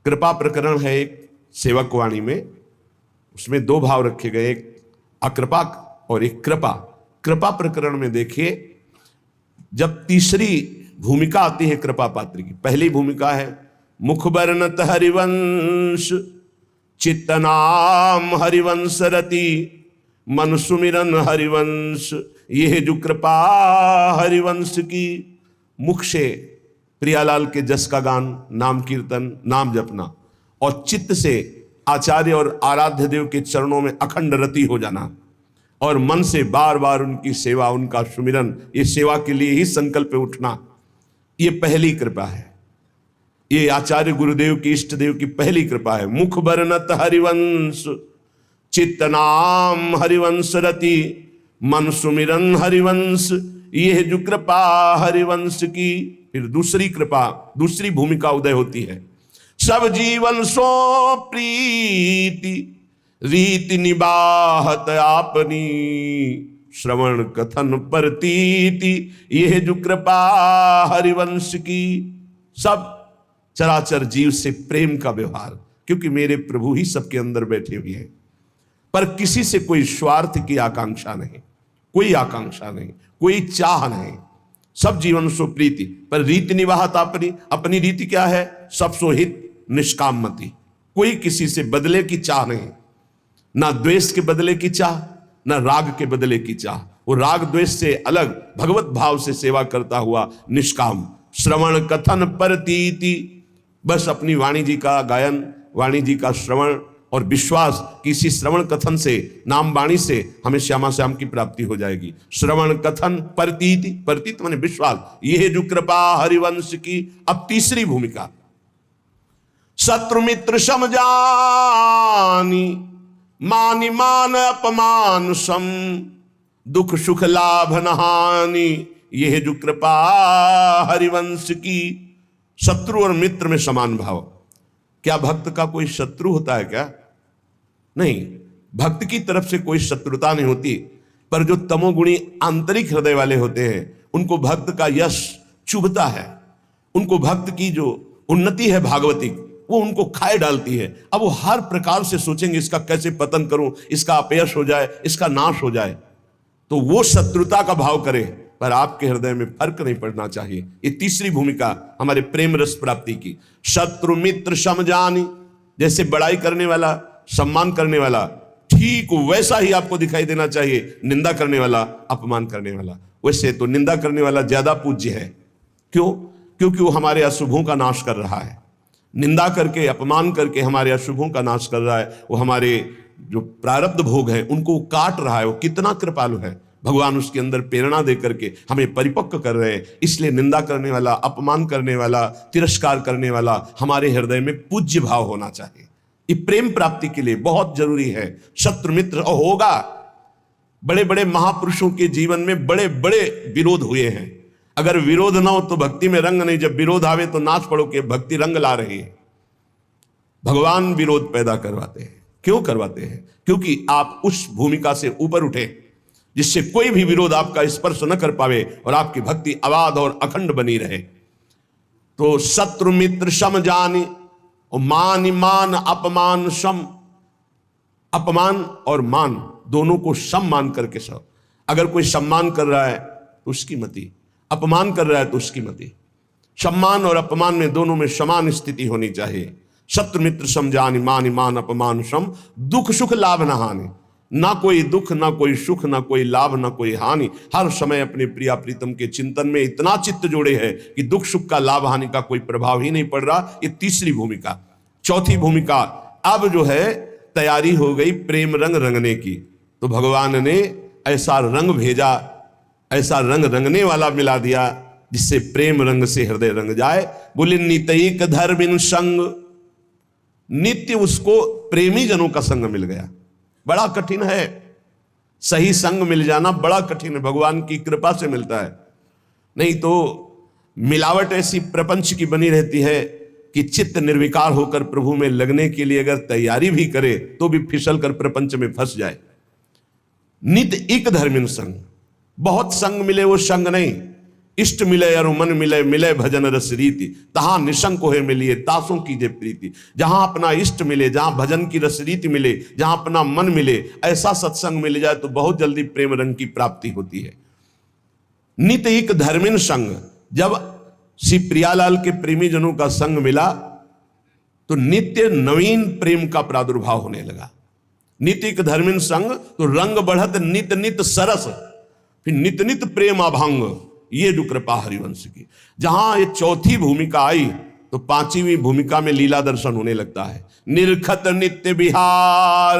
कृपा प्रकरण है एक सेवक वाणी में, उसमें दो भाव रखे गए, एक अकृपा और एक कृपा। कृपा प्रकरण में देखिए, जब तीसरी भूमिका आती है कृपा पात्र की, पहली भूमिका है मुख वर्णत हरिवंश, चित्तनाम हरिवंश रति, मन सुमिरन हरिवंश, यह जो कृपा हरिवंश की। मुख से प्रियालाल के जस का गान, नाम कीर्तन, नाम जपना, और चित्त से आचार्य और आराध्य देव के चरणों में अखंड रति हो जाना, और मन से बार बार उनकी सेवा, उनका सुमिरन, ये सेवा के लिए ही संकल्प उठना, ये पहली कृपा है। ये आचार्य गुरुदेव की, इष्ट देव की पहली कृपा है। मुख वर्णत हरिवंश, चित्त नाम हरिवंश रति, मन सुमिरन हरिवंश, यह जो कृपा हरिवंश की। फिर दूसरी कृपा, दूसरी भूमिका उदय होती है। सब जीवन सो प्रीति, रीति निबाहत आपनी, श्रवण कथन प्रतीति, यह जो कृपा हरिवंश की। सब चराचर जीव से प्रेम का व्यवहार, क्योंकि मेरे प्रभु ही सबके अंदर बैठे हुए हैं, पर किसी से कोई स्वार्थ की आकांक्षा नहीं, कोई आकांक्षा नहीं, कोई चाह नहीं। सब जीवन सो प्रीति, पर रीति निवाहत अपनी, अपनी रीति क्या है? सब सो हित निष्कामति, कोई किसी से बदले की चाह नहीं, ना द्वेष के बदले की चाह, ना राग के बदले की चाह। वो राग द्वेष से अलग भगवत भाव से सेवा करता हुआ निष्काम। श्रवण कथन प्रतीति, बस अपनी वाणी जी का गायन, वाणी जी का श्रवण और विश्वास कि इसी श्रवण कथन से, नाम वाणी से हमें श्यामा श्याम की प्राप्ति हो जाएगी। श्रवण कथन प्रतीति, प्रतीत माने विश्वास, यह जो कृपा हरिवंश की। अब तीसरी भूमिका, शत्रु मित्र समझानी, मानि मान अपमान सम, दुख सुख लाभ नहानी, यह जो कृपा हरिवंश की। शत्रु और मित्र में समान भाव। क्या भक्त का कोई शत्रु होता है क्या? नहीं, भक्त की तरफ से कोई शत्रुता नहीं होती, पर जो तमोगुणी आंतरिक हृदय वाले होते हैं उनको भक्त का यश चुभता है, उनको भक्त की जो उन्नति है भागवतिक, वो उनको खाए डालती है। अब वो हर प्रकार से सोचेंगे इसका कैसे पतन करूं, इसका अपयश हो जाए, इसका नाश हो जाए, तो वो शत्रुता का भाव करे, पर आपके हृदय में फर्क नहीं पड़ना चाहिए। ये तीसरी भूमिका हमारे प्रेम रस प्राप्ति की। शत्रु मित्र समझानी, जैसे बड़ाई करने वाला, सम्मान करने वाला, ठीक वैसा ही आपको दिखाई देना चाहिए निंदा करने वाला, अपमान करने वाला। वैसे तो निंदा करने वाला ज्यादा पूज्य है। क्यों? क्योंकि वो हमारे अशुभों का नाश कर रहा है। निंदा करके, अपमान करके हमारे अशुभों का नाश कर रहा है। वो हमारे जो प्रारब्ध भोग हैं उनको काट रहा है। वो कितना कृपालु है। भगवान उसके अंदर प्रेरणा दे करके हमें परिपक्व कर रहे हैं। इसलिए निंदा करने वाला, अपमान करने वाला, तिरस्कार करने वाला हमारे हृदय में पूज्य भाव होना चाहिए। ये प्रेम प्राप्ति के लिए बहुत जरूरी है। शत्रु मित्र होगा, बड़े बड़े महापुरुषों के जीवन में बड़े बड़े विरोध हुए हैं। अगर विरोध ना हो तो भक्ति में रंग नहीं। जब विरोध आवे तो नाच पड़ो कि भक्ति रंग ला रही है। भगवान विरोध पैदा करवाते हैं। क्यों करवाते हैं? क्योंकि आप उस भूमिका से ऊपर उठे जिससे कोई भी विरोध आपका स्पर्श न कर पावे और आपकी भक्ति अबाध और अखंड बनी रहे। तो शत्रु मित्र सम जानी, और मान मान अपमान सम, अपमान और मान दोनों को सम मान करके सब। अगर कोई सम्मान कर रहा है तो उसकी मति, अपमान कर रहा है तो उसकी मति। सम्मान और अपमान में दोनों में समान स्थिति होनी चाहिए। शत्रु मित्र समझानी, मान मान अपमान सम, दुख सुख लाभ न हानि। ना कोई दुख, ना कोई सुख, ना कोई लाभ, ना कोई हानि। हर समय अपने प्रिया प्रीतम के चिंतन में इतना चित्त जोड़े है कि दुख सुख का, लाभ हानि का कोई प्रभाव ही नहीं पड़ रहा। ये तीसरी भूमिका। चौथी भूमिका, अब जो है तैयारी हो गई प्रेम रंग रंगने की। तो भगवान ने ऐसा रंग भेजा, ऐसा रंग रंगने वाला मिला दिया जिससे प्रेम रंग से हृदय रंग जाए। बोले नितैक धर्मिन संग, नित्य उसको प्रेमी जनों का संग मिल गया। बड़ा कठिन है, सही संग मिल जाना बड़ा कठिन है। भगवान की कृपा से मिलता है, नहीं तो मिलावट ऐसी प्रपंच की बनी रहती है कि चित्त निर्विकार होकर प्रभु में लगने के लिए अगर तैयारी भी करे तो भी फिसल कर प्रपंच में फंस जाए। नित एक धर्मिन संग, बहुत संग मिले वो संग नहीं। इष्ट मिले और मन मिले, मिले भजन रस रीति, तहां निशंक होए मिलिए, तासों कीजे प्रीति। जहां अपना इष्ट मिले, जहां भजन की रस रीति मिले, जहां अपना मन मिले, ऐसा सत्संग मिल जाए तो बहुत जल्दी प्रेम रंग की प्राप्ति होती है। नित्य एक धर्मिन संग, जब श्री प्रियालाल के प्रेमी जनों का संग मिला तो नित्य नवीन प्रेम का प्रादुर्भाव होने लगा। नित्य एक धर्मिन संग तो रंग बढ़त नित नित सरस, फिर नित नित प्रेम अभंग, ये जो कृपा हरिवंश की। जहां ये चौथी भूमिका आई तो पांचवी भूमिका में लीला दर्शन होने लगता है। निरखत नित्य विहार,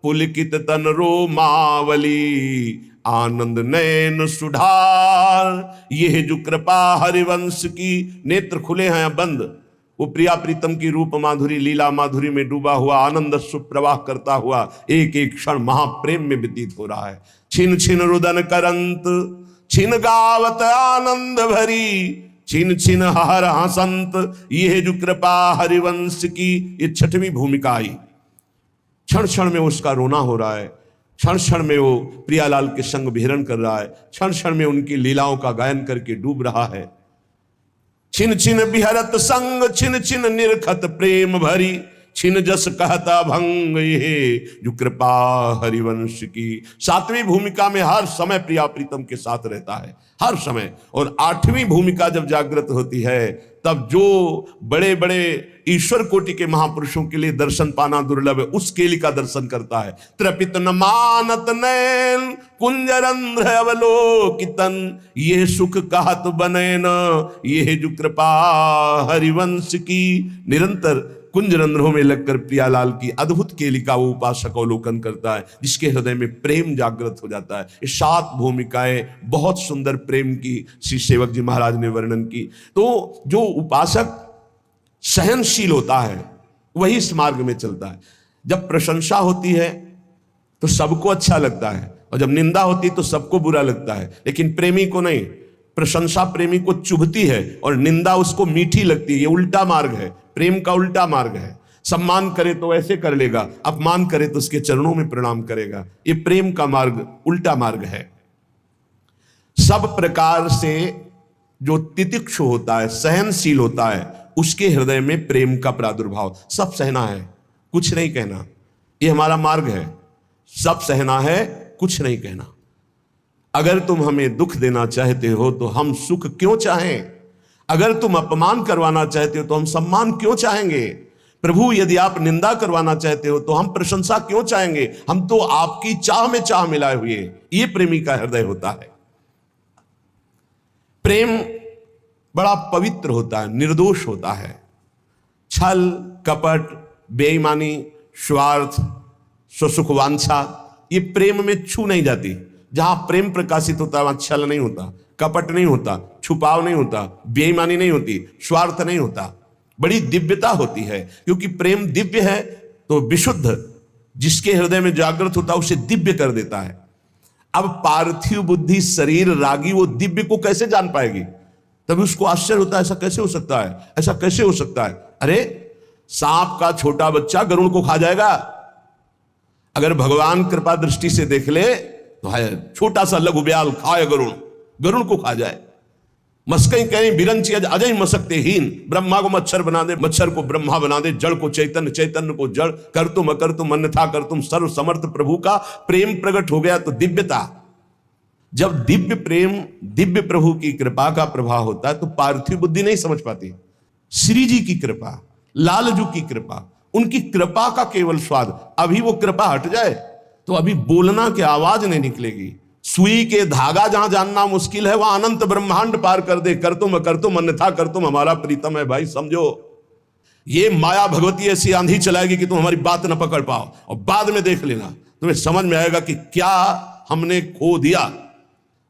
पुलकित तन रोमावली, आनंद नयन सुधार, ये जो कृपा हरिवंश की। नेत्र खुले हैं बंद, वो प्रिया प्रीतम की रूप माधुरी लीला माधुरी में डूबा हुआ आनंद सुप्रवाह करता हुआ एक एक क्षण महाप्रेम में व्यतीत हो रहा है। छिन छिन रुदन करंत, छिन गावत आनंद भरी, छिन छिन हर हसंत, ये जो कृपा हरिवंश की। ये छठवीं भूमिका आई। क्षण क्षण में उसका रोना हो रहा है, क्षण क्षण में वो प्रियालाल के संग विहरण कर रहा है, क्षण क्षण में उनकी लीलाओं का गायन करके डूब रहा है। छिन छिन बिहरत संग, छिन छिन निरखत प्रेम भरी, छिन जस कहता भंग, ये जो कृपा हरिवंश की। सातवीं भूमिका में हर समय प्रिया प्रीतम के साथ रहता है, हर समय। और आठवीं भूमिका जब जागृत होती है तब जो बड़े बड़े ईश्वर कोटि के महापुरुषों के लिए दर्शन पाना दुर्लभ है, उस केली का दर्शन करता है। त्रपित न मानत नैन, कुंजरंध्र अवलोकितन, ये सुख कहत बने न, ये जो कृपा हरिवंश की। निरंतर कुंजरंध्रों में लगकर प्रियालाल की अद्भुत केली का वो उपासक अवलोकन करता है, जिसके हृदय में प्रेम जागृत हो जाता है। ये 7 भूमिकाएं बहुत सुंदर प्रेम की श्री सेवक जी महाराज ने वर्णन की। तो जो उपासक सहनशील होता है वही इस मार्ग में चलता है। जब प्रशंसा होती है तो सबको अच्छा लगता है, और जब निंदा होती है तो सबको बुरा लगता है, लेकिन प्रेमी को नहीं। प्रशंसा प्रेमी को चुभती है और निंदा उसको मीठी लगती है। ये उल्टा मार्ग है, प्रेम का उल्टा मार्ग है। सम्मान करे तो ऐसे कर लेगा, अपमान करे तो उसके चरणों में प्रणाम करेगा। ये प्रेम का मार्ग उल्टा मार्ग है। सब प्रकार से जो तितिक्षु होता है, सहनशील होता है, उसके हृदय में प्रेम का प्रादुर्भाव। सब सहना है, कुछ नहीं कहना, ये हमारा मार्ग है। सब सहना है, कुछ नहीं कहना। अगर तुम हमें दुख देना चाहते हो तो हम सुख क्यों चाहें? अगर तुम अपमान करवाना चाहते हो तो हम सम्मान क्यों चाहेंगे? प्रभु, यदि आप निंदा करवाना चाहते हो तो हम प्रशंसा क्यों चाहेंगे? हम तो आपकी चाह में चाह मिलाए हुए। ये प्रेमी का हृदय होता है। प्रेम बड़ा पवित्र होता है, निर्दोष होता है। छल, कपट, बेईमानी, स्वार्थ, स्वसुख वांछा, ये प्रेम में छू नहीं जाती। जहां प्रेम प्रकाशित होता है वहां छल नहीं होता, कपट नहीं होता, छुपाव नहीं होता, बेईमानी नहीं होती, स्वार्थ नहीं होता। बड़ी दिव्यता होती है, क्योंकि प्रेम दिव्य है तो विशुद्ध जिसके हृदय में जागृत होता है उसे दिव्य कर देता है। अब पार्थिव बुद्धि शरीर रागी वो दिव्य को कैसे जान पाएगी? तभी उसको आश्चर्य होता है, ऐसा कैसे हो सकता है, ऐसा कैसे हो सकता है? अरे सांप का छोटा बच्चा गरुड़ को खा जाएगा। अगर भगवान कृपा दृष्टि से देख ले तो है छोटा सा लघु ब्याल खाए गरुड़, गरुड़ को खा जाए। मस्कई कहीं बिरंची अजय मसकते हीन, ब्रह्मा को मच्छर बना दे, मच्छर को ब्रह्मा बना दे, जड़ को चैतन्य, चैतन्य को जड़, कर तुम अकर तुम अन्यथा कर तुम, सर्व समर्थ प्रभु का प्रेम प्रकट हो गया तो दिव्यता। जब दिव्य प्रेम, दिव्य प्रभु की कृपा का प्रभाव होता है तो पार्थिव बुद्धि नहीं समझ पाती। श्री जी की कृपा, लालजू की कृपा, उनकी कृपा का केवल स्वाद। अभी वो कृपा हट जाए तो अभी बोलना की आवाज नहीं निकलेगी। सुई के धागा जहां जानना मुश्किल है वहां अनंत ब्रह्मांड पार कर दे। कर तुम अन्यथा कर तुम, हमारा प्रीतम है भाई, समझो। ये माया भगवती ऐसी आंधी चलाएगी कि तुम हमारी बात न पकड़ पाओ, और बाद में देख लेना तुम्हें समझ में आएगा कि क्या हमने खो दिया।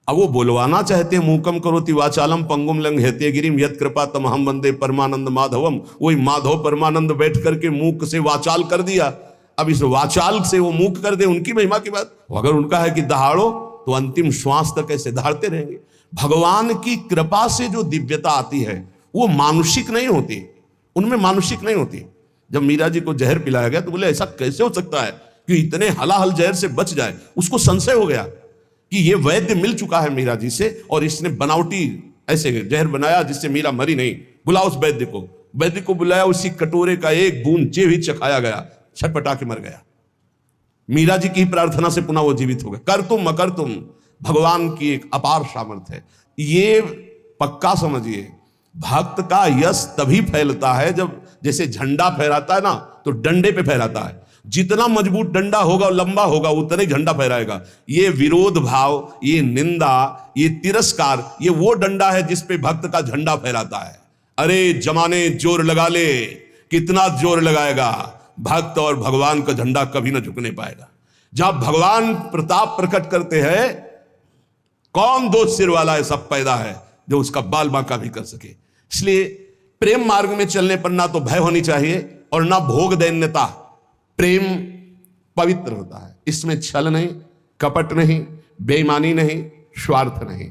अब वो बोलवाना चाहते हैं, मूकम करोति वाचालम पंगुम लंघयते गिरिम यत् कृपा तम हम वंदे परमानंद माधवम। वही माधव परमानंद बैठ करके मूक से वाचाल कर दिया। अब इस वाचाल से वो मूक कर दे, उनकी महिमा की बात। अगर उनका है कि दहाड़ो तो अंतिम श्वास तक ऐसे दहाड़ते रहेंगे। भगवान की कृपा से जो दिव्यता आती है वो मानुषिक नहीं होती, उनमें मानुषिक नहीं होती। जब मीरा जी को जहर पिलाया गया तो बोले ऐसा कैसे हो सकता है कि इतने हलाहल जहर से बच जाए। उसको संशय हो गया कि ये वैद्य मिल चुका है मीरा जी से और इसने बनावटी ऐसे जहर बनाया जिससे मीरा मरी नहीं, बुलाओ उस वैद्य को। वैद्य को बुलाया, उसी कटोरे का एक बूंद जे भी चखाया गया, छटपटा के मर गया। मीरा जी की प्रार्थना से पुनः वो जीवित हो गए। कर तुम मकर तुम, भगवान की एक अपार सामर्थ्य है। ये पक्का समझिए, भक्त का यश तभी फैलता है जब, जैसे झंडा फहराता है ना तो डंडे पे फहराता है, जितना मजबूत डंडा होगा लंबा होगा उतना ही झंडा फहराएगा। ये विरोध भाव, ये निंदा, ये तिरस्कार, ये वो डंडा है जिस पे भक्त का झंडा फहराता है। अरे जमाने जोर लगा ले, कितना जोर लगाएगा, भक्त और भगवान का झंडा कभी ना झुकने पाएगा। जहां भगवान प्रताप प्रकट करते हैं, कौन दो सिर वाला ऐसा पैदा है जो उसका बाल बांका भी कर सके। इसलिए प्रेम मार्ग में चलने पर ना तो भय होनी चाहिए और ना भोग दैन्यता। प्रेम पवित्र होता है, इसमें छल नहीं, कपट नहीं, बेईमानी नहीं, स्वार्थ नहीं।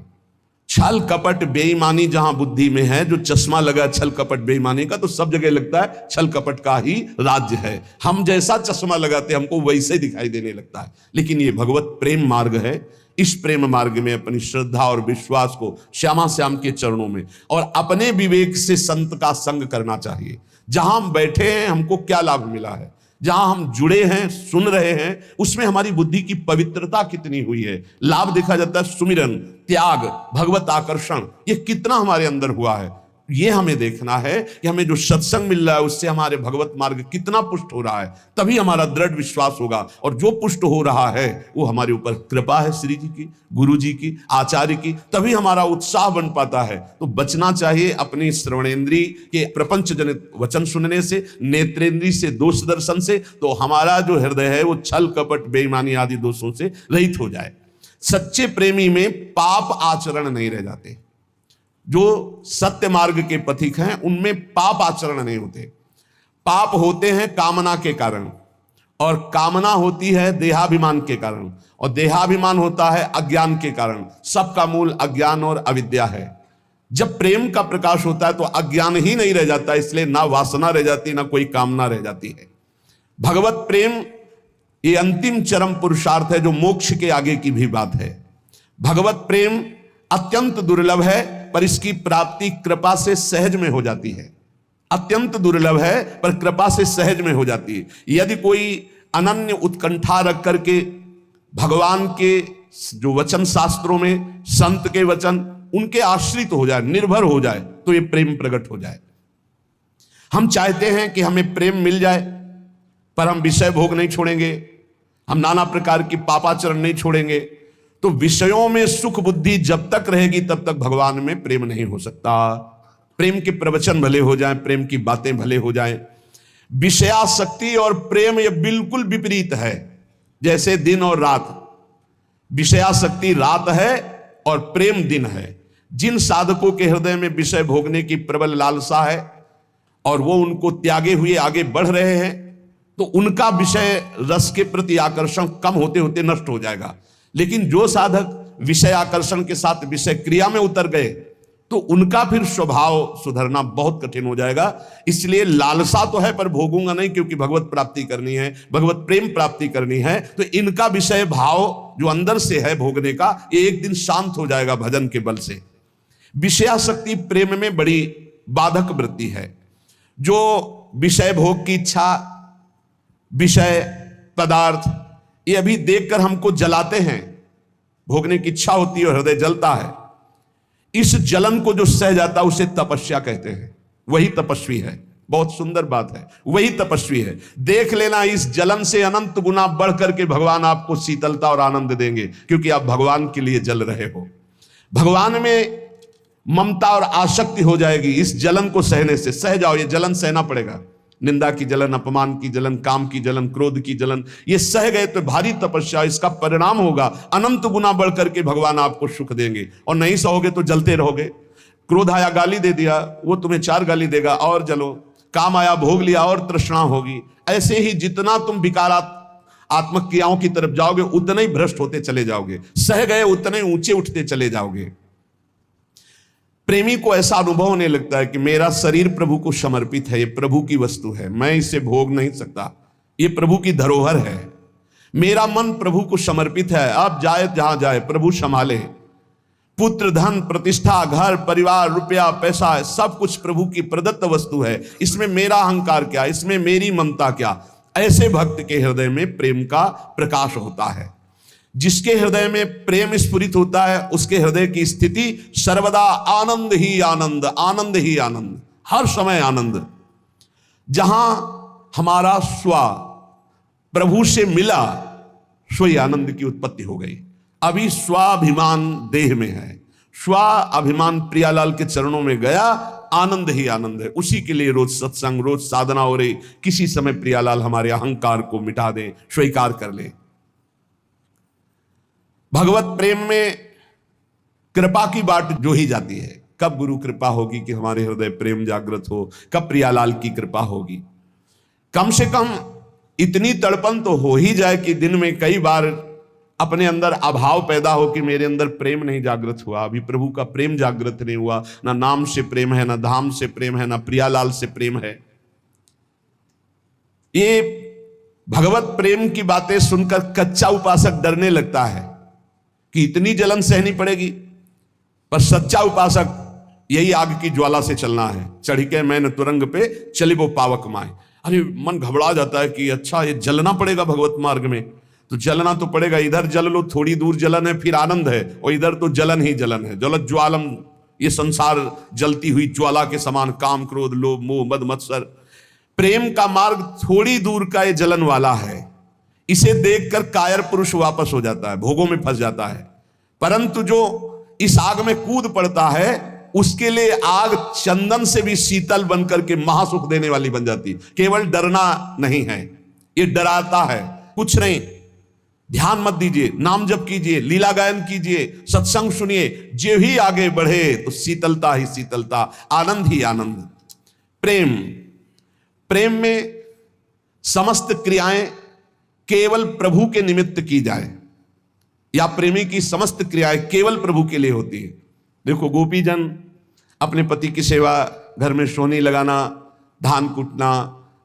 छल कपट बेईमानी जहां बुद्धि में है, जो चश्मा लगा छल कपट बेईमानी का, तो सब जगह लगता है छल कपट का ही राज्य है। हम जैसा चश्मा लगाते हमको वैसे दिखाई देने लगता है। लेकिन ये भगवत प्रेम मार्ग है। इस प्रेम मार्ग में अपनी श्रद्धा और विश्वास को श्यामा श्याम के चरणों में और अपने विवेक से संत का संग करना चाहिए। जहां हम बैठे हैं हमको क्या लाभ मिला है, जहां हम जुड़े हैं, सुन रहे हैं, उसमें हमारी बुद्धि की पवित्रता कितनी हुई है। लाभ देखा जाता है सुमिरन, त्याग, भगवत आकर्षण, ये कितना हमारे अंदर हुआ है। ये हमें देखना है कि हमें जो सत्संग मिल रहा है उससे हमारे भगवत मार्ग कितना पुष्ट हो रहा है, तभी हमारा दृढ़ विश्वास होगा। और जो पुष्ट हो रहा है वो हमारे ऊपर कृपा है श्री जी की, गुरु जी की, आचार्य की, तभी हमारा उत्साह बन पाता है। तो बचना चाहिए अपनी श्रवणेन्द्रीय के प्रपंच जनित वचन सुनने से, नेत्रेंद्रीय से दोष दर्शन से, तो हमारा जो हृदय है वो छल कपट बेईमानी आदि दोषों से रहित हो जाए। सच्चे प्रेमी में पाप आचरण नहीं रह जाते। जो सत्य मार्ग के पथिक हैं उनमें पाप आचरण नहीं होते। पाप होते हैं कामना के कारण, और कामना होती है देहाभिमान के कारण, और देहाभिमान होता है अज्ञान के कारण। सबका मूल अज्ञान और अविद्या है। जब प्रेम का प्रकाश होता है तो अज्ञान ही नहीं रह जाता, इसलिए ना वासना रह जाती, ना कोई कामना रह जाती है। भगवत प्रेम ये अंतिम चरम पुरुषार्थ है, जो मोक्ष के आगे की भी बात है। भगवत प्रेम अत्यंत दुर्लभ है, पर इसकी प्राप्ति कृपा से सहज में हो जाती है। अत्यंत दुर्लभ है पर कृपा से सहज में हो जाती है। यदि कोई अनन्य उत्कंठा रख करके भगवान के जो वचन शास्त्रों में, संत के वचन, उनके आश्रित हो जाए, निर्भर हो जाए, तो ये प्रेम प्रकट हो जाए। हम चाहते हैं कि हमें प्रेम मिल जाए, पर हम विषय भोग नहीं छोड़ेंगे, हम नाना प्रकार की पापाचरण नहीं छोड़ेंगे, तो विषयों में सुख बुद्धि जब तक रहेगी तब तक भगवान में प्रेम नहीं हो सकता। प्रेम के प्रवचन भले हो जाएं, प्रेम की बातें भले हो जाएं, विषयासक्ति और प्रेम ये बिल्कुल विपरीत है। जैसे दिन और रात, विषयासक्ति रात है और प्रेम दिन है। जिन साधकों के हृदय में विषय भोगने की प्रबल लालसा है और वो उनको त्यागे हुए आगे बढ़ रहे हैं, तो उनका विषय रस के प्रति आकर्षण कम होते होते नष्ट हो जाएगा। लेकिन जो साधक विषय आकर्षण के साथ विषय क्रिया में उतर गए, तो उनका फिर स्वभाव सुधरना बहुत कठिन हो जाएगा। इसलिए लालसा तो है पर भोगूंगा नहीं, क्योंकि भगवत प्राप्ति करनी है, भगवत प्रेम प्राप्ति करनी है। तो इनका विषय भाव जो अंदर से है भोगने का, ये एक दिन शांत हो जाएगा भजन के बल से। विषयासक्ति प्रेम में बड़ी बाधक वृत्ति है। जो विषय भोग की इच्छा, विषय पदार्थ, ये अभी देखकर हमको जलाते हैं, भोगने की इच्छा होती है और हृदय जलता है। इस जलन को जो सह जाता है उसे तपस्या कहते हैं। वही तपस्वी है। बहुत सुंदर बात है, वही तपस्वी है। देख लेना, इस जलन से अनंत गुना बढ़ करके भगवान आपको शीतलता और आनंद देंगे, क्योंकि आप भगवान के लिए जल रहे हो। भगवान में ममता और आसक्ति हो जाएगी इस जलन को सहने से। सह जाओ, ये जलन सहना पड़ेगा। निंदा की जलन, अपमान की जलन, काम की जलन, क्रोध की जलन, ये सह गए तो भारी तपस्या, इसका परिणाम होगा अनंत गुना बढ़ करके भगवान आपको सुख देंगे। और नहीं सहोगे तो जलते रहोगे। क्रोध आया, गाली दे दिया, वो तुम्हें 4 गाली देगा और जलो। काम आया, भोग लिया और तृष्णा होगी। ऐसे ही जितना तुम विकारात्मक क्रियाओं की तरफ जाओगे उतने ही भ्रष्ट होते चले जाओगे। सह गए उतने ऊंचे उठते चले जाओगे। प्रेमी को ऐसा अनुभव होने लगता है कि मेरा शरीर प्रभु को समर्पित है, ये प्रभु की वस्तु है, मैं इसे भोग नहीं सकता, ये प्रभु की धरोहर है। मेरा मन प्रभु को समर्पित है, अब जाए जहां जाए प्रभु संभाले। पुत्र, धन, प्रतिष्ठा, घर, परिवार, रुपया, पैसा, सब कुछ प्रभु की प्रदत्त वस्तु है, इसमें मेरा अहंकार क्या, इसमें मेरी ममता क्या। ऐसे भक्त के हृदय में प्रेम का प्रकाश होता है। जिसके हृदय में प्रेम स्फुरित होता है उसके हृदय की स्थिति सर्वदा आनंद ही आनंद, आनंद ही आनंद, हर समय आनंद। जहां हमारा स्व प्रभु से मिला, स्वयं आनंद की उत्पत्ति हो गई। अभी स्वाभिमान देह में है, स्वाभिमान प्रियालाल के चरणों में गया, आनंद ही आनंद है। उसी के लिए रोज सत्संग, रोज साधना हो रही। किसी समय प्रियालाल हमारे अहंकार को मिटा दें, स्वीकार कर ले। भगवत प्रेम में कृपा की बाट जो ही जाती है। कब गुरु कृपा होगी कि हमारे हृदय प्रेम जागृत हो, कब प्रियालाल की कृपा होगी। कम से कम इतनी तड़पन तो हो ही जाए कि दिन में कई बार अपने अंदर अभाव पैदा हो कि मेरे अंदर प्रेम नहीं जागृत हुआ, अभी प्रभु का प्रेम जागृत नहीं हुआ। ना नाम से प्रेम है, ना धाम से प्रेम है, ना प्रियालाल से प्रेम है। ये भगवत प्रेम की बातें सुनकर कच्चा उपासक डरने लगता है कि इतनी जलन सहनी पड़ेगी, पर सच्चा उपासक यही आग की ज्वाला से चलना है। चढ़ी के मैंने तुरंग पे चली वो पावक माए। अरे मन घबरा जाता है कि अच्छा ये जलना पड़ेगा भगवत मार्ग में, तो जलना तो पड़ेगा। इधर जल लो, थोड़ी दूर जलन है फिर आनंद है, और इधर तो जलन ही जलन है। जलत ज्वालम, ये संसार जलती हुई ज्वाला के समान, काम, क्रोध, लोभ, मोह, मद, मत्सर। प्रेम का मार्ग थोड़ी दूर का ये जलन वाला है। इसे देखकर कायर पुरुष वापस हो जाता है, भोगों में फंस जाता है। परंतु जो इस आग में कूद पड़ता है, उसके लिए आग चंदन से भी शीतल बनकर के महासुख देने वाली बन जाती। केवल डरना नहीं है, ये डराता है कुछ नहीं। ध्यान मत दीजिए, नाम जप कीजिए, लीला गायन कीजिए, सत्संग सुनिए। जो ही आगे बढ़े तो शीतलता ही शीतलता, आनंद ही आनंद। प्रेम, प्रेम में समस्त क्रियाएं केवल प्रभु के निमित्त की जाए, या प्रेमी की समस्त क्रियाएं केवल प्रभु के लिए होती है। देखो, गोपीजन अपने पति की सेवा, घर में सोनी लगाना, धान कूटना,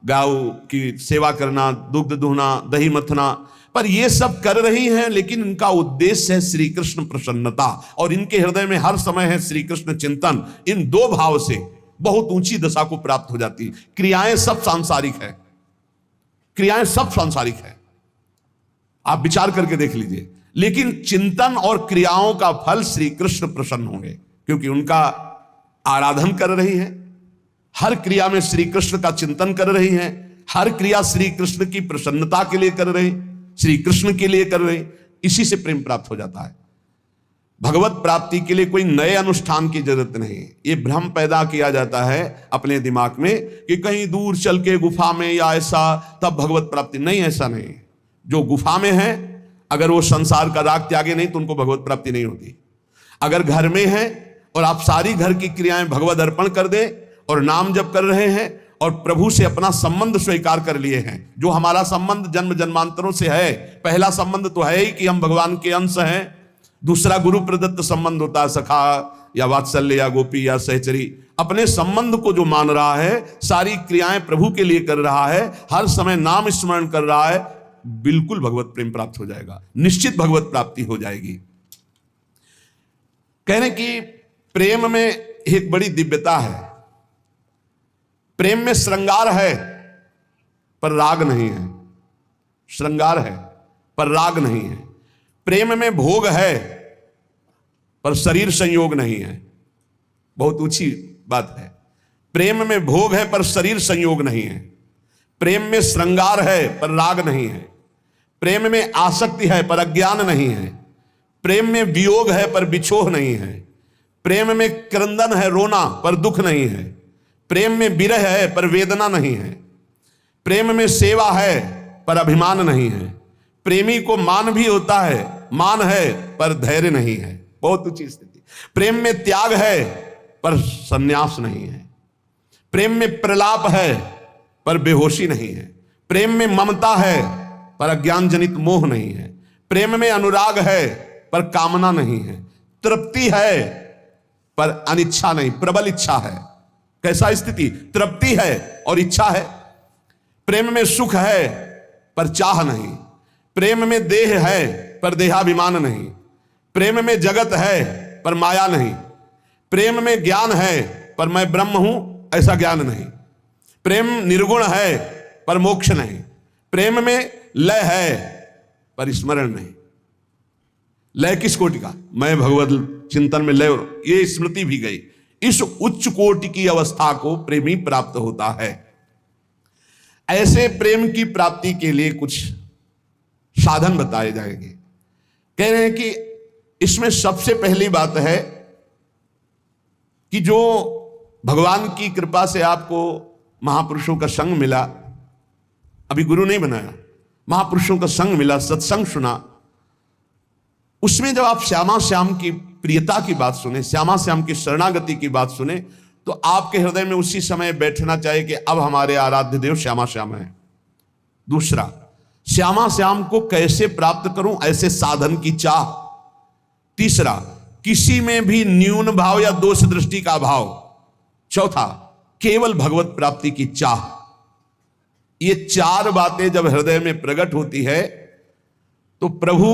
गाय की सेवा करना, दुग्ध दुहना, दही मथना, पर ये सब कर रही हैं, लेकिन इनका उद्देश्य है श्री कृष्ण प्रसन्नता, और इनके हृदय में हर समय है श्री कृष्ण चिंतन। इन दो भाव से बहुत ऊंची दशा को प्राप्त हो जाती है। क्रियाएं सब सांसारिक है, क्रियाएं सब सांसारिक है, आप विचार करके देख लीजिए, लेकिन चिंतन और क्रियाओं का फल श्री कृष्ण प्रसन्न होंगे, क्योंकि उनका आराधन कर रही है। हर क्रिया में श्री कृष्ण का चिंतन कर रही है, हर क्रिया श्री कृष्ण की प्रसन्नता के लिए कर रही, श्री कृष्ण के लिए कर रही। इसी से प्रेम प्राप्त हो जाता है। भगवत प्राप्ति के लिए कोई नए अनुष्ठान की जरूरत नहीं। ये भ्रम पैदा किया जाता है अपने दिमाग में कि कहीं दूर चल के गुफा में या ऐसा तब भगवत प्राप्ति। नहीं, ऐसा नहीं। जो गुफा में है, अगर वो संसार का राग त्यागे नहीं तो उनको भगवत प्राप्ति नहीं होती। अगर घर में है और आप सारी घर की क्रियाएं भगवत अर्पण कर दें और नाम जप कर रहे हैं और प्रभु से अपना संबंध स्वीकार कर लिए हैं, जो हमारा संबंध जन्म जन्मांतरों से है। पहला संबंध तो है ही कि हम भगवान के अंश हैं। दूसरा गुरु प्रदत्त संबंध होता है, सखा या वात्सल्य या गोपी या सहचरी। अपने संबंध को जो मान रहा है, सारी क्रियाएं प्रभु के लिए कर रहा है, हर समय नाम स्मरण कर रहा है, बिल्कुल भगवत प्रेम प्राप्त हो जाएगा, निश्चित भगवत प्राप्ति हो जाएगी। कहने की प्रेम में एक बड़ी दिव्यता है। प्रेम में श्रृंगार है पर राग नहीं है, श्रृंगार है पर राग नहीं है। प्रेम में भोग है पर शरीर संयोग नहीं है। बहुत ऊंची बात है। प्रेम में भोग है पर शरीर संयोग नहीं है। प्रेम में श्रृंगार है पर राग नहीं है। प्रेम में आसक्ति है पर अज्ञान नहीं है। प्रेम में वियोग है पर बिछोह नहीं है। प्रेम में क्रंदन है, रोना, पर दुख नहीं है। प्रेम में विरह है पर वेदना नहीं है। प्रेम में सेवा है पर अभिमान नहीं है। प्रेमी को मान भी होता है, मान है पर धैर्य नहीं है। बहुत ऊंची स्थिति। प्रेम में त्याग है पर संन्यास नहीं है। प्रेम में प्रलाप है पर बेहोशी नहीं है। प्रेम में ममता है पर अज्ञान जनित मोह नहीं है। प्रेम में अनुराग है पर कामना नहीं है। तृप्ति है पर अनिच्छा नहीं, प्रबल इच्छा है। कैसा स्थिति? तृप्ति है और इच्छा है। प्रेम में सुख है पर चाह नहीं। प्रेम में देह है पर देहाभिमान नहीं, प्रेम में जगत है पर माया नहीं, प्रेम में ज्ञान है पर मैं ब्रह्म हूं ऐसा ज्ञान नहीं, प्रेम निर्गुण है पर मोक्ष नहीं, प्रेम में लय है पर स्मरण नहीं। लय किस कोटि का? मैं भगवत चिंतन में लय, ये स्मृति भी गई। इस उच्च कोटि की अवस्था को प्रेमी प्राप्त होता है। ऐसे प्रेम की प्राप्ति के लिए कुछ साधन बताए जाएंगे। कह रहे हैं कि इसमें सबसे पहली बात है कि जो भगवान की कृपा से आपको महापुरुषों का संग मिला, अभी गुरु नहीं बनाया, महापुरुषों का संग मिला, सत्संग सुना, उसमें जब आप श्यामा श्याम की प्रियता की बात सुने, श्यामा श्याम की शरणागति की बात सुने, तो आपके हृदय में उसी समय बैठना चाहिए कि अब हमारे आराध्य देव श्यामा श्याम है। दूसरा, श्यामा श्याम को कैसे प्राप्त करूं, ऐसे साधन की चाह। तीसरा, किसी में भी न्यून भाव या दोष दृष्टि का भाव। चौथा, केवल भगवत प्राप्ति की चाह। ये चार बातें जब हृदय में प्रकट होती है तो प्रभु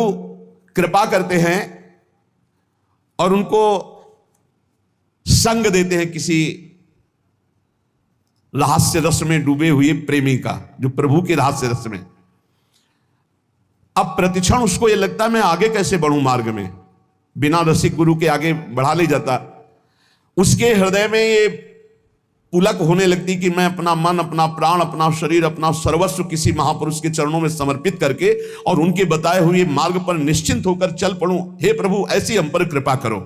कृपा करते हैं और उनको संग देते हैं किसी रहस्य रस में डूबे हुए प्रेमी का, जो प्रभु के रहस्य रस में। अब प्रतिक्षण उसको यह लगता है मैं आगे कैसे बढ़ूं मार्ग में, बिना रसिक गुरु के आगे बढ़ा नहीं जाता। उसके हृदय में ये पुलक होने लगती कि मैं अपना मन, अपना प्राण, अपना शरीर, अपना सर्वस्व किसी महापुरुष के चरणों में समर्पित करके और उनके बताए हुए मार्ग पर निश्चिंत होकर चल पड़ूं। हे प्रभु, ऐसी हम पर कृपा करो।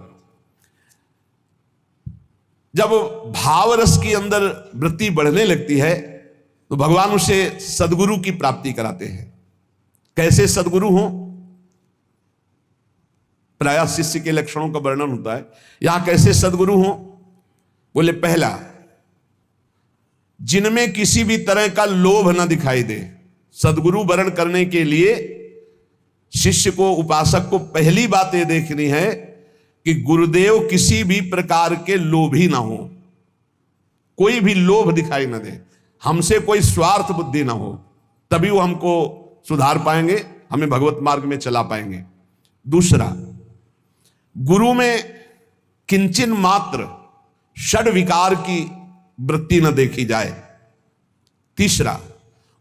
जब भाव रस के अंदर वृत्ति बढ़ने लगती है तो भगवान उसे सदगुरु की प्राप्ति कराते हैं। कैसे सदगुरु हो? प्रायः शिष्य के लक्षणों का वर्णन होता है, यहां कैसे सदगुरु हो? बोले, पहला, जिनमें किसी भी तरह का लोभ न दिखाई दे। सदगुरु वरण करने के लिए शिष्य को, उपासक को पहली बात यह देखनी है कि गुरुदेव किसी भी प्रकार के लोभी ना हो, कोई भी लोभ दिखाई ना दे, हमसे कोई स्वार्थ बुद्धि ना हो, तभी वो हमको सुधार पाएंगे, हमें भगवत मार्ग में चला पाएंगे। दूसरा, गुरु में किंचन मात्र षड विकार की वृत्ति न देखी जाए। तीसरा,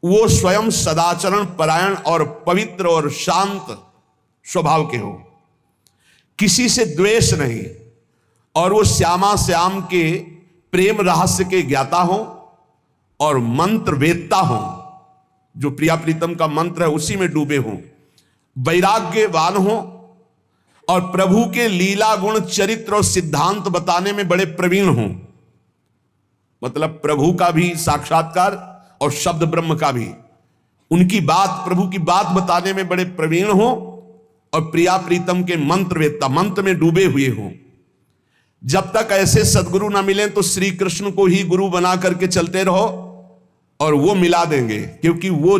वो स्वयं सदाचरण परायण और पवित्र और शांत स्वभाव के हो, किसी से द्वेष नहीं, और वो श्यामा श्याम के प्रेम रहस्य के ज्ञाता हो और मंत्र वेदता हो, जो प्रिया प्रीतम का मंत्र है उसी में डूबे हो, वैराग्यवान हो और प्रभु के लीला गुण चरित्र और सिद्धांत बताने में बड़े प्रवीण हो। मतलब प्रभु का भी साक्षात्कार और शब्द ब्रह्म का भी, उनकी बात, प्रभु की बात बताने में बड़े प्रवीण हो और प्रिया प्रीतम के मंत्र वेत्ता, मंत्र में डूबे हुए हो। जब तक ऐसे सदगुरु ना मिले तो श्री कृष्ण को ही गुरु बना करके चलते रहो और वो मिला देंगे, क्योंकि वो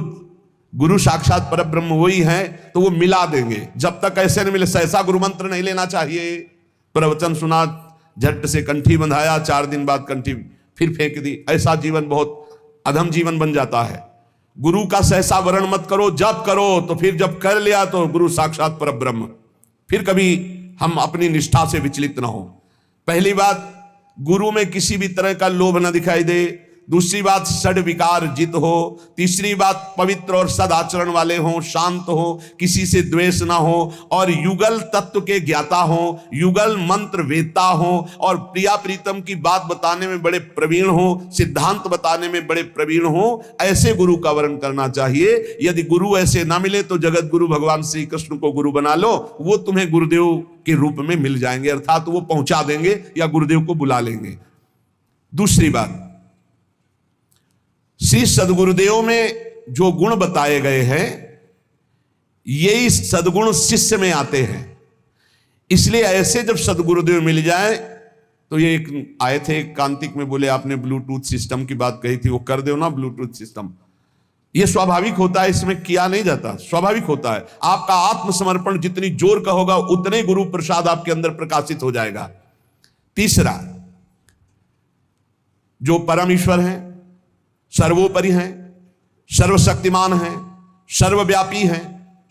गुरु साक्षात पर ब्रह्म वही है, तो वो मिला देंगे। जब तक ऐसे नहीं मिले, सहसा गुरु मंत्र नहीं लेना चाहिए। प्रवचन सुना, झट से कंठी बंधाया, 4 दिन बाद कंठी फिर फेंक दी, ऐसा जीवन बहुत अधम जीवन बन जाता है। गुरु का सहसा वरण मत करो, जब करो तो फिर जब कर लिया तो गुरु साक्षात पर ब्रह्म, फिर कभी हम अपनी निष्ठा से विचलित ना हो। पहली बात, गुरु में किसी भी तरह का लोभ न दिखाई दे। दूसरी बात, षड विकार जित हो। तीसरी बात, पवित्र और सदाचरण वाले हों, शांत हो, किसी से द्वेष ना हो और युगल तत्व के ज्ञाता हो, युगल मंत्र वेदता हो और प्रिया प्रीतम की बात बताने में बड़े प्रवीण हो, सिद्धांत बताने में बड़े प्रवीण हो। ऐसे गुरु का वर्ण करना चाहिए। यदि गुरु ऐसे ना मिले तो जगत गुरु भगवान श्री कृष्ण को गुरु बना लो, वो तुम्हें गुरुदेव के रूप में मिल जाएंगे, अर्थात वो पहुंचा देंगे या गुरुदेव को बुला लेंगे। दूसरी बात, श्री सदगुरुदेव में जो गुण बताए गए हैं यही सदगुण शिष्य में आते हैं। इसलिए ऐसे जब सदगुरुदेव मिल जाए तो ये एक आए थे कांतिक में, बोले आपने ब्लूटूथ सिस्टम की बात कही थी, वो कर दो ना ब्लूटूथ सिस्टम। ये स्वाभाविक होता है, इसमें किया नहीं जाता, स्वाभाविक होता है। आपका आत्मसमर्पण जितनी जोर का होगा उतने गुरु प्रसाद आपके अंदर प्रकाशित हो जाएगा। तीसरा, जो परम ईश्वर है, सर्वोपरि हैं, सर्वशक्तिमान हैं, सर्वव्यापी हैं,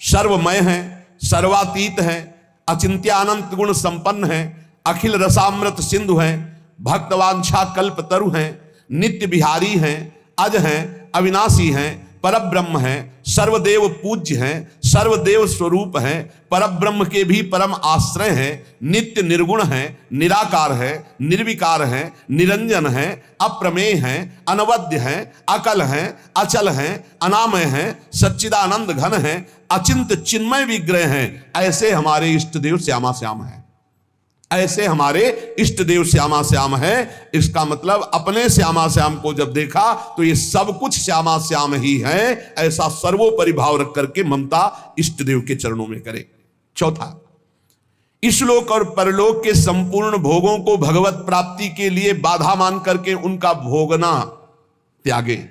सर्वमय हैं, सर्वातीत हैं, अचिंत्यानंत गुण संपन्न हैं, अखिल रसामृत सिंधु हैं, भक्तवांछा कल्प तरु हैं, नित्य बिहारी हैं, अज हैं, अविनाशी हैं, परब्रह्म हैं, सर्वदेव पूज्य हैं, सर्वदेव स्वरूप हैं, परब्रह्म के भी परम आश्रय हैं, नित्य निर्गुण हैं, निराकार हैं, निर्विकार हैं, निरंजन हैं, अप्रमेय हैं, अनवद्य हैं, अकल हैं, अचल हैं, अनामय हैं, सच्चिदानंद घन हैं, अचिंत चिन्मय विग्रह हैं। ऐसे हमारे इष्ट देव श्यामा श्याम हैं, ऐसे हमारे इष्ट देव श्यामा श्याम है। इसका मतलब अपने श्यामा श्याम को जब देखा तो ये सब कुछ श्यामा श्याम ही है, ऐसा सर्वोपरि भाव रख करके ममता इष्ट देव के चरणों में करे। चौथा, इस लोक और परलोक के संपूर्ण भोगों को भगवत प्राप्ति के लिए बाधा मान करके उनका भोगना त्यागे।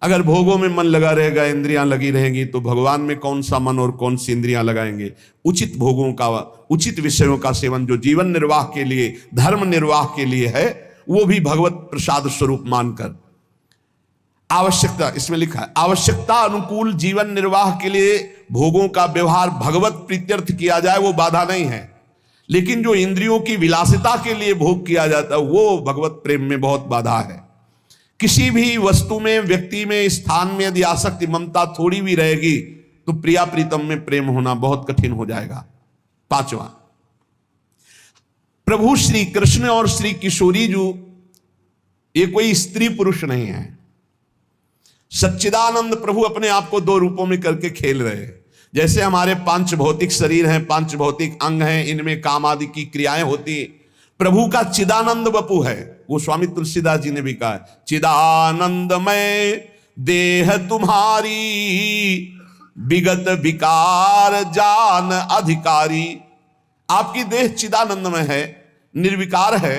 अगर भोगों में मन लगा रहेगा, इंद्रियां लगी रहेंगी, तो भगवान में कौन सा मन और कौन सी इंद्रियां लगाएंगे। उचित भोगों का, उचित विषयों का सेवन जो जीवन निर्वाह के लिए, धर्म निर्वाह के लिए है, वो भी भगवत प्रसाद स्वरूप मानकर आवश्यकता, इसमें लिखा है आवश्यकता अनुकूल जीवन निर्वाह के लिए भोगों का व्यवहार भगवत प्रीत्यर्थ किया जाए, वो बाधा नहीं है। लेकिन जो इंद्रियों की विलासिता के लिए भोग किया जाता है, वो भगवत प्रेम में बहुत बाधा है। किसी भी वस्तु में, व्यक्ति में, स्थान में यदि आसक्ति ममता थोड़ी भी रहेगी तो प्रिया प्रीतम में प्रेम होना बहुत कठिन हो जाएगा। पांचवा, प्रभु श्री कृष्ण और श्री किशोरी जी ये कोई स्त्री पुरुष नहीं है। सच्चिदानंद प्रभु अपने आप को दो रूपों में करके खेल रहे हैं। जैसे हमारे पांच भौतिक शरीर हैं, पांच भौतिक अंग हैं, इनमें काम आदि की क्रियाएं होती, प्रभु का चिदानंद वपु है। वो स्वामी तुलसीदास जी ने भी कहा है, चिदानंदमय देह तुम्हारी, विगत विकार जान अधिकारी। आपकी देह चिदानंदमय है, निर्विकार है।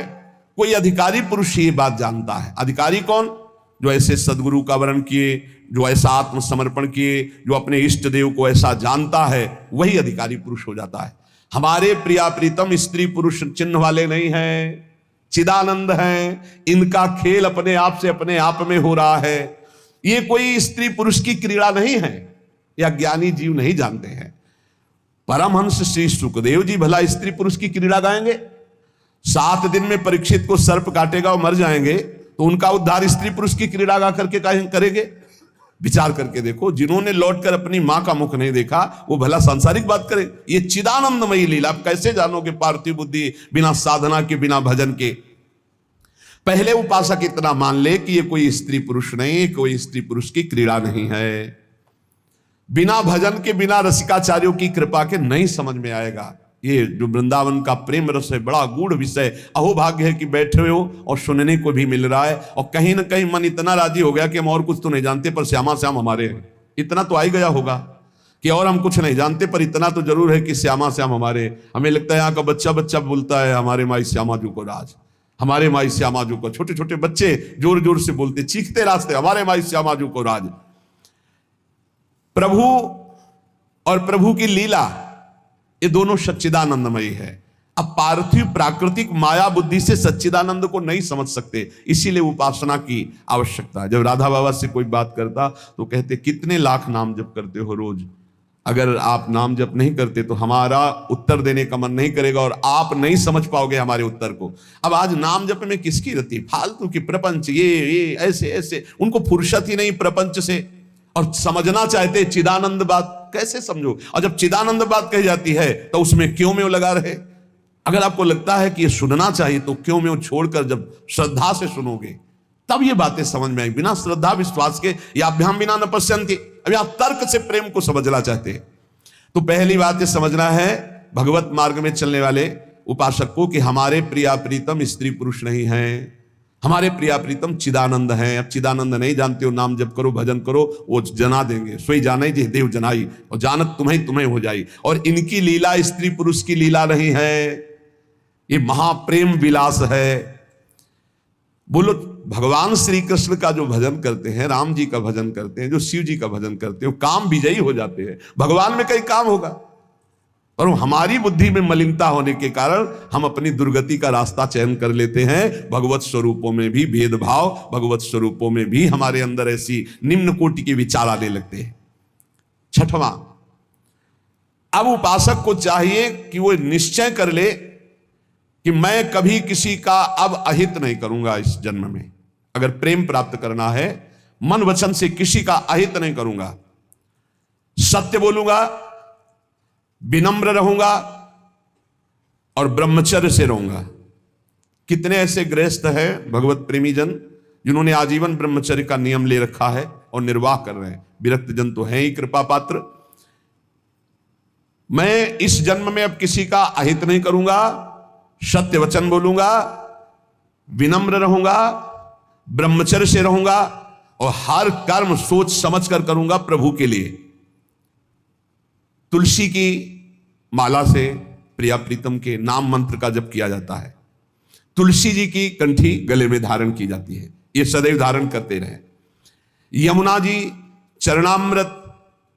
कोई अधिकारी पुरुष ये बात जानता है। अधिकारी कौन? जो ऐसे सदगुरु का वरण किए, जो ऐसा आत्मसमर्पण किए, जो अपने इष्ट देव को ऐसा जानता है, वही अधिकारी पुरुष हो जाता है। हमारे प्रिया प्रीतम स्त्री पुरुष चिन्ह वाले नहीं हैं, चिदानंद हैं। इनका खेल अपने आप से अपने आप में हो रहा है। ये कोई स्त्री पुरुष की क्रीड़ा नहीं है, या ज्ञानी जीव नहीं जानते हैं। परमहंस श्री सुखदेव जी भला स्त्री पुरुष की क्रीड़ा गाएंगे? 7 दिन में परीक्षित को सर्प काटेगा और मर जाएंगे, तो उनका उद्धार स्त्री पुरुष की क्रीड़ा गा करके करेंगे? विचार करके देखो, जिन्होंने लौटकर अपनी मां का मुख नहीं देखा, वो भला सांसारिक बात करे? ये चिदानंदमयी लीला आप कैसे जानोगे पार्थिव बुद्धि, बिना साधना के, बिना भजन के? पहले उपासक इतना मान ले कि ये कोई स्त्री पुरुष नहीं, कोई स्त्री पुरुष की क्रीड़ा नहीं है। बिना भजन के, बिना रसिकाचार्यों की कृपा के नहीं समझ में आएगा। ये जो वृंदावन का प्रेम रस है, बड़ा गूढ़ विषय। अहो भाग्य है कि बैठे हो और सुनने को भी मिल रहा है, और कहीं ना कहीं मन इतना राजी हो गया कि हम और कुछ तो नहीं जानते, पर श्यामा श्याम हमारे हैं। इतना तो आ ही गया होगा कि और हम कुछ नहीं जानते, पर इतना तो जरूर है कि श्यामा श्याम हमारे। हमें लगता है यहाँ का बच्चा बच्चा बोलता है, हमारे माई श्यामा जी को राज, हमारे माई श्यामा जी को। छोटे छोटे बच्चे जोर जोर से बोलते, चीखते रास्ते, हमारे माई श्यामा जी को राज। प्रभु और प्रभु की लीला, ये दोनों सच्चिदानंदमयी है। अब पार्थिव प्राकृतिक माया बुद्धि से सच्चिदानंद को नहीं समझ सकते, इसीलिए उपासना की आवश्यकता है। जब राधा बाबा से कोई बात करता तो कहते, कितने लाख नाम जप करते हो रोज? अगर आप नाम जप नहीं करते तो हमारा उत्तर देने का मन नहीं करेगा, और आप नहीं समझ पाओगे हमारे उत्तर को। अब आज नाम जप में किसकी रति? फालतू की प्रपंच, ये ऐसे ऐसे, उनको फुर्सत ही नहीं प्रपंच से, और समझना चाहते चिदानंद बात। कैसे समझो? और जब चिदानंद बात कही जाती है तो उसमें क्यों में लगा रहे। अगर आपको लगता है कि ये सुनना चाहिए तो क्यों में छोड़कर जब श्रद्धा से सुनोगे तब ये बातें समझ में आई। बिना श्रद्धा विश्वास के याभ्याम बिना न पश्यन्ति। अब यहां तर्क से प्रेम को समझना चाहते हैं, तो पहली बात ये समझना है भगवत मार्ग में चलने वाले उपासक को कि हमारे प्रिया प्रीतम स्त्री पुरुष नहीं है, हमारे प्रिया प्रीतम चिदानंद हैं। अब चिदानंद नहीं जानते हो, नाम जप करो, भजन करो, वो जना देंगे। सोई जाने जी देव जनाई, और जानत तुम्हें तुम्हें हो जाई। और इनकी लीला स्त्री पुरुष की लीला नहीं है, ये महाप्रेम विलास है। बोलो, भगवान श्री कृष्ण का जो भजन करते हैं, राम जी का भजन करते हैं, जो शिव जी का भजन करते हैं, वो काम विजयी हो जाते हैं। भगवान में कई काम होगा, और हमारी बुद्धि में मलिनता होने के कारण हम अपनी दुर्गति का रास्ता चयन कर लेते हैं। भगवत स्वरूपों में भी भेदभाव, भगवत स्वरूपों में भी हमारे अंदर ऐसी निम्न कोटि के विचार आने लगते हैं। छठवां, अब उपासक को चाहिए कि वो निश्चय कर ले कि मैं कभी किसी का अब अहित नहीं करूंगा इस जन्म में। अगर प्रेम प्राप्त करना है, मन वचन से किसी का अहित नहीं करूंगा, सत्य बोलूंगा, विनम्र रहूंगा और ब्रह्मचर्य से रहूंगा। कितने ऐसे गृहस्थ हैं भगवत प्रेमी जन जिन्होंने आजीवन ब्रह्मचर्य का नियम ले रखा है और निर्वाह कर रहे हैं। विरक्त जन तो हैं ही कृपा पात्र। मैं इस जन्म में अब किसी का अहित नहीं करूंगा, सत्य वचन बोलूंगा, विनम्र रहूंगा, ब्रह्मचर्य से रहूंगा और हर कर्म सोच समझ कर करूंगा प्रभु के लिए। तुलसी की माला से प्रिया प्रीतम के नाम मंत्र का जप किया जाता है। तुलसी जी की कंठी गले में धारण की जाती है, ये सदैव धारण करते रहे। यमुना जी चरणामृत,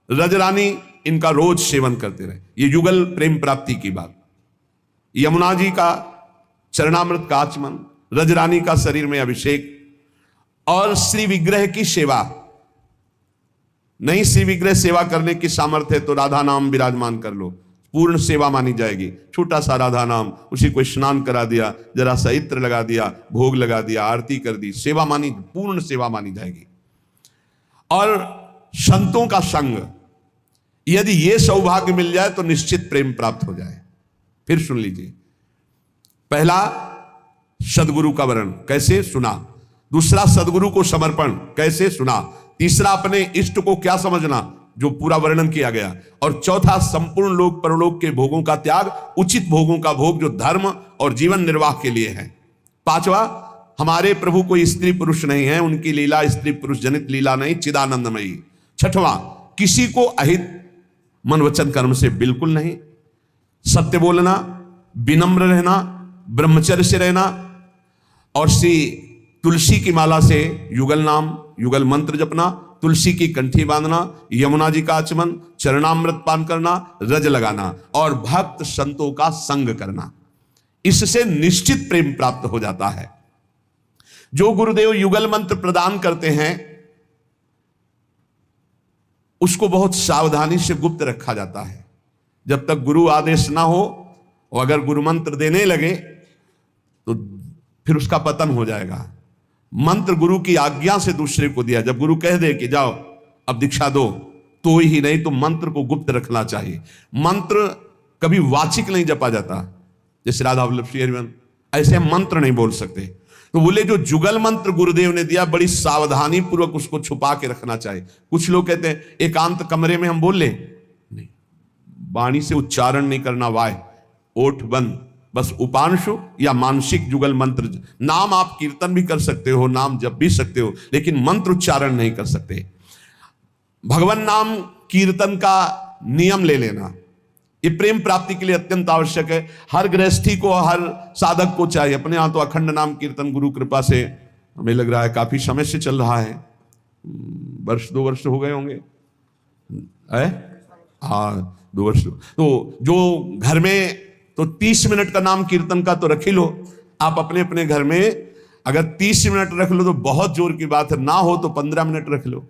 रजरानी, इनका रोज सेवन करते रहे। ये युगल प्रेम प्राप्ति की बात। यमुना जी का चरणामृत का आचमन, रजरानी का शरीर में अभिषेक और श्री विग्रह की सेवा। नहीं श्री विग्रह सेवा करने की सामर्थ्य है तो राधा नाम विराजमान कर लो, पूर्ण सेवा मानी जाएगी। छोटा सा राधा नाम, उसी को स्नान करा दिया, जरा सा इत्र लगा दिया, भोग लगा दिया, आरती कर दी, सेवा मानी, पूर्ण सेवा मानी जाएगी। और संतों का संग, यदि यह सौभाग्य मिल जाए तो निश्चित प्रेम प्राप्त हो जाए। फिर सुन लीजिए, पहला सदगुरु का वर्ण, कैसे सुना। दूसरा सदगुरु को समर्पण, कैसे सुना। तीसरा अपने इष्ट को क्या समझना, जो पूरा वर्णन किया गया। और चौथा संपूर्ण लोक परलोक के भोगों का त्याग, उचित भोगों का भोग जो धर्म और जीवन निर्वाह के लिए है। पांचवा, हमारे प्रभु कोई स्त्री पुरुष नहीं है, उनकी लीला स्त्री पुरुष जनित लीला नहीं, चिदानंदमयी। छठवां, किसी को अहित मन वचन कर्म से बिल्कुल नहीं, सत्य बोलना, विनम्र रहना, ब्रह्मचर्य से रहना और श्री तुलसी की माला से युगल नाम युगल मंत्र जपना, तुलसी की कंठी बांधना, यमुना जी का आचमन, चरणामृत पान करना, रज लगाना और भक्त संतों का संग करना। इससे निश्चित प्रेम प्राप्त हो जाता है। जो गुरुदेव युगल मंत्र प्रदान करते हैं उसको बहुत सावधानी से गुप्त रखा जाता है। जब तक गुरु आदेश ना हो और अगर गुरु मंत्र देने लगे तो फिर उसका पतन हो जाएगा। मंत्र गुरु की आज्ञा से दूसरे को दिया। जब गुरु कह दे कि जाओ अब दीक्षा दो तो ही, नहीं तो मंत्र को गुप्त रखना चाहिए। मंत्र कभी वाचिक नहीं जपा जाता, जैसे राधा वल्लभ श्री हरिवंश ऐसे मंत्र नहीं बोल सकते। तो बोले जो जुगल मंत्र गुरुदेव ने दिया बड़ी सावधानी पूर्वक उसको छुपा के रखना चाहिए। कुछ लोग कहते हैं एकांत कमरे में हम बोल ले, नहीं, वाणी से उच्चारण नहीं करना, वाय ओठ बंद, बस उपांशु या मानसिक जुगल मंत्र। नाम आप कीर्तन भी कर सकते हो, नाम जप भी सकते हो, लेकिन मंत्र उच्चारण नहीं कर सकते। भगवान नाम कीर्तन का नियम ले लेना, ये प्रेम प्राप्ति के लिए अत्यंत आवश्यक है। हर गृहस्थी को, हर साधक को चाहिए। अपने यहां तो अखंड नाम कीर्तन गुरु कृपा से हमें लग रहा है काफी समय से चल रहा है, वर्ष 2 वर्ष हो गए होंगे, हाँ 2 वर्ष। तो जो घर में तो 30 मिनट का नाम कीर्तन का तो रख ही लो। आप अपने अपने घर में अगर 30 मिनट रख लो तो बहुत जोर की बात है, ना हो तो 15 मिनट रख लो,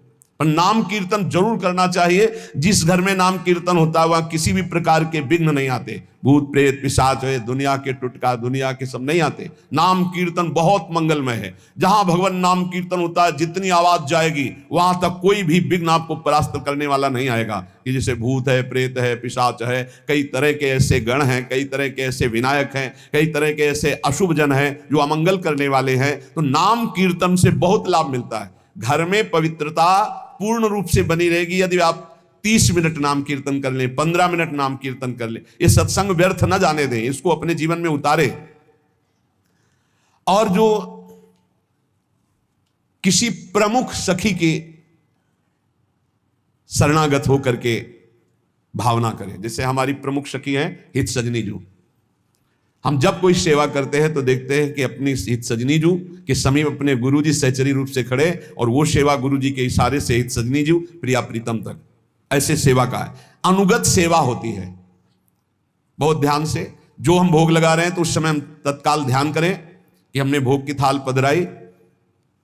पर नाम कीर्तन जरूर करना चाहिए। जिस घर में नाम कीर्तन होता है वहां किसी भी प्रकार के विघ्न नहीं आते, भूत प्रेत पिशाच है, दुनिया के टुटका, दुनिया के सब नहीं आते। नाम कीर्तन बहुत मंगलमय है। जहां भगवान नाम कीर्तन होता है जितनी आवाज जाएगी वहां तक कोई भी विघ्न आपको परास्त करने वाला नहीं आएगा। कि जैसे भूत है, प्रेत है, पिशाच है, कई तरह के ऐसे गण हैं, कई तरह के ऐसे विनायक हैं, कई तरह के ऐसे अशुभ जन हैं जो अमंगल करने वाले हैं। तो नाम कीर्तन से बहुत लाभ मिलता है। घर में पवित्रता पूर्ण रूप से बनी रहेगी यदि आप 30 मिनट नाम कीर्तन कर लें, 15 मिनट नाम कीर्तन कर लें। ये सत्संग व्यर्थ न जाने दें, इसको अपने जीवन में उतारे। और जो किसी प्रमुख सखी के शरणागत होकर के भावना करें, जैसे हमारी प्रमुख सखी हैं हित सजनी जू। हम जब कोई सेवा करते हैं तो देखते हैं कि अपनी हित सजनी जू के समीप अपने गुरुजी सहचरी रूप से खड़े और वो सेवा गुरुजी के इशारे से हित सजनी जू प्रिया प्रीतम तक, ऐसे सेवा का है। अनुगत सेवा होती है। बहुत ध्यान से जो हम भोग लगा रहे हैं तो उस समय हम तत्काल ध्यान करें कि हमने भोग की थाल पधराई,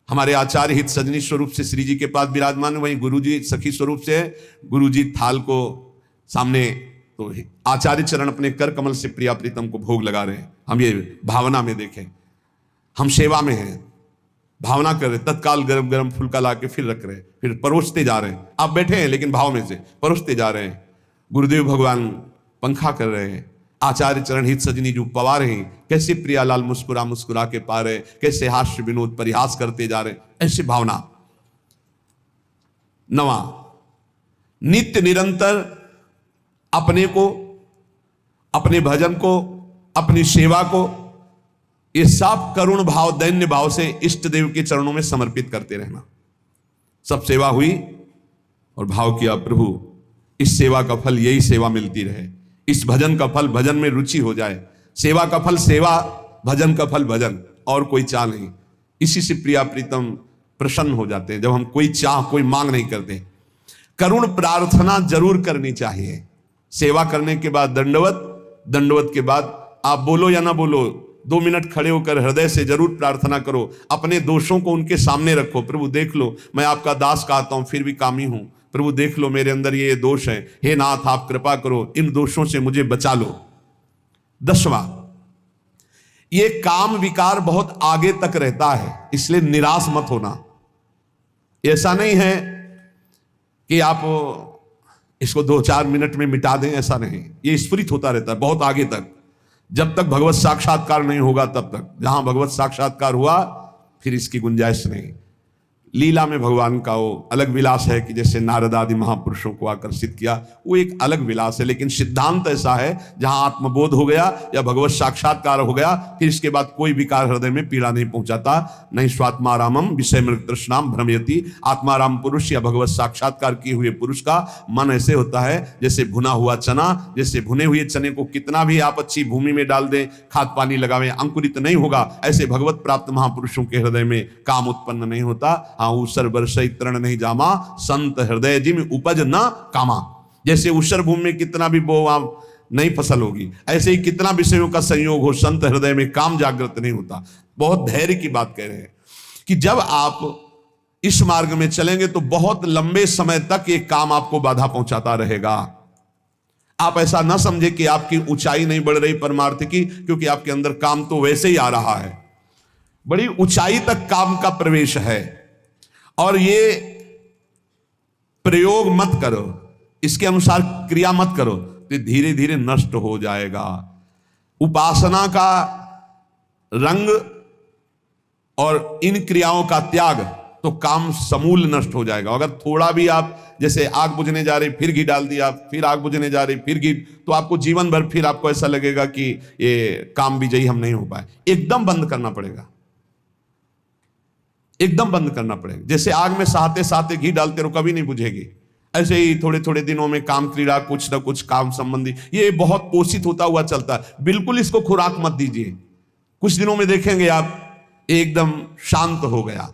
हमारे आचार्य हित सजनी स्वरूप से श्री जी के पास विराजमान है, वहीं गुरु जी सखी स्वरूप से है। गुरु जी थाल को सामने, तो आचार्य चरण अपने कर कमल से प्रिया प्रीतम को भोग लगा रहे हैं। हम ये भावना में देखें, हम सेवा में हैं, भावना कर रहे, तत्काल गरम गरम फुल्का ला के फिर रख रहे हैं, फिर परोसते जा रहे हैं। आप बैठे हैं लेकिन भाव में से परोसते जा रहे हैं। गुरुदेव भगवान पंखा कर रहे हैं, आचार्य चरण हित सजनी जो पवा रहे हैं, कैसे प्रियालाल मुस्कुरा मुस्कुरा के पा रहे, कैसे हास्य विनोद परिहास करते जा रहे, ऐसी भावना। नवा, नित्य निरंतर अपने को, अपने भजन को, अपनी सेवा को, ये सब करुण भाव दैन्य भाव से इष्ट देव के चरणों में समर्पित करते रहना। सब सेवा हुई और भाव किया, प्रभु इस सेवा का फल यही सेवा मिलती रहे, इस भजन का फल भजन में रुचि हो जाए, सेवा का फल सेवा, भजन का फल भजन, और कोई चाह नहीं। इसी से प्रिया प्रीतम प्रसन्न हो जाते हैं, जब हम कोई चाह कोई मांग नहीं करते। करुण प्रार्थना जरूर करनी चाहिए। सेवा करने के बाद दंडवत, दंडवत के बाद आप बोलो या ना बोलो, 2 मिनट खड़े होकर हृदय से जरूर प्रार्थना करो। अपने दोषों को उनके सामने रखो। प्रभु देख लो, मैं आपका दास कहता हूं फिर भी कामी हूं। प्रभु देख लो, मेरे अंदर ये दोष है, हे नाथ आप कृपा करो, इन दोषों से मुझे बचा लो। 10वां, ये काम विकार बहुत आगे तक रहता है, इसलिए निराश मत होना। ऐसा नहीं है कि आप इसको 2-4 मिनट में मिटा दें, ऐसा नहीं। ये स्फुरित होता रहता है बहुत आगे तक, जब तक भगवत साक्षात्कार नहीं होगा तब तक। जहां भगवत साक्षात्कार हुआ फिर इसकी गुंजाइश नहीं। लीला में भगवान का वो अलग विलास है कि जैसे नारद आदि महापुरुषों को आकर्षित किया, वो एक अलग विलास है। लेकिन सिद्धांत ऐसा है, जहां आत्मबोध हो गया या भगवत साक्षात्कार हो गया, फिर इसके बाद कोई विकार हृदय में पीड़ा नहीं पहुंचाता। नहीं स्वात्मारामम विषय मृग तृष्णाम भ्रमयति। आत्माराम पुरुष या भगवत साक्षात्कार किए हुए पुरुष का मन ऐसे होता है जैसे भुना हुआ चना, जैसे भुने हुए चने को कितना भी आप अच्छी भूमि में डाल दें, खाद पानी लगावें, अंकुरित नहीं होगा। ऐसे भगवत प्राप्त महापुरुषों के हृदय में काम उत्पन्न नहीं होता। ऊसर बरसई तृण नहीं जामा, संत हृदय जिम उपज न कामा। जैसे ऊसर भूमि में कितना भी बो आप नहीं फसल होगी, ऐसे ही कितना विषयों का संयोग हो, संत हृदय में काम जागृत नहीं होता। बहुत धैर्य की बात कह रहे हैं कि जब आप इस मार्ग में चलेंगे तो बहुत लंबे समय तक ये काम आपको बाधा पहुंचाता रहेगा। आप ऐसा ना समझे कि आपकी ऊंचाई नहीं बढ़ रही परमार्थ की, क्योंकि आपके अंदर काम तो वैसे ही आ रहा है। बड़ी ऊंचाई तक काम का प्रवेश है, और ये प्रयोग मत करो, इसके अनुसार क्रिया मत करो तो धीरे धीरे नष्ट हो जाएगा। उपासना का रंग और इन क्रियाओं का त्याग तो काम समूल नष्ट हो जाएगा। अगर थोड़ा भी आप, जैसे आग बुझने जा रही फिर घी डाल दिया, फिर आग बुझने जा रही फिर घी, तो आपको जीवन भर फिर आपको ऐसा लगेगा कि ये काम विजयी हम नहीं हो पाए। एकदम बंद करना पड़ेगा, एकदम बंद करना पड़ेगा। जैसे आग में सहते सहते घी डालते रहो, कभी नहीं बुझेगी। ऐसे ही थोड़े थोड़े दिनों में काम क्रीड़ा, कुछ ना कुछ काम संबंधी, ये बहुत पोषित होता हुआ चलता है। बिल्कुल इसको खुराक मत दीजिए। कुछ दिनों में देखेंगे आप एकदम शांत हो गया।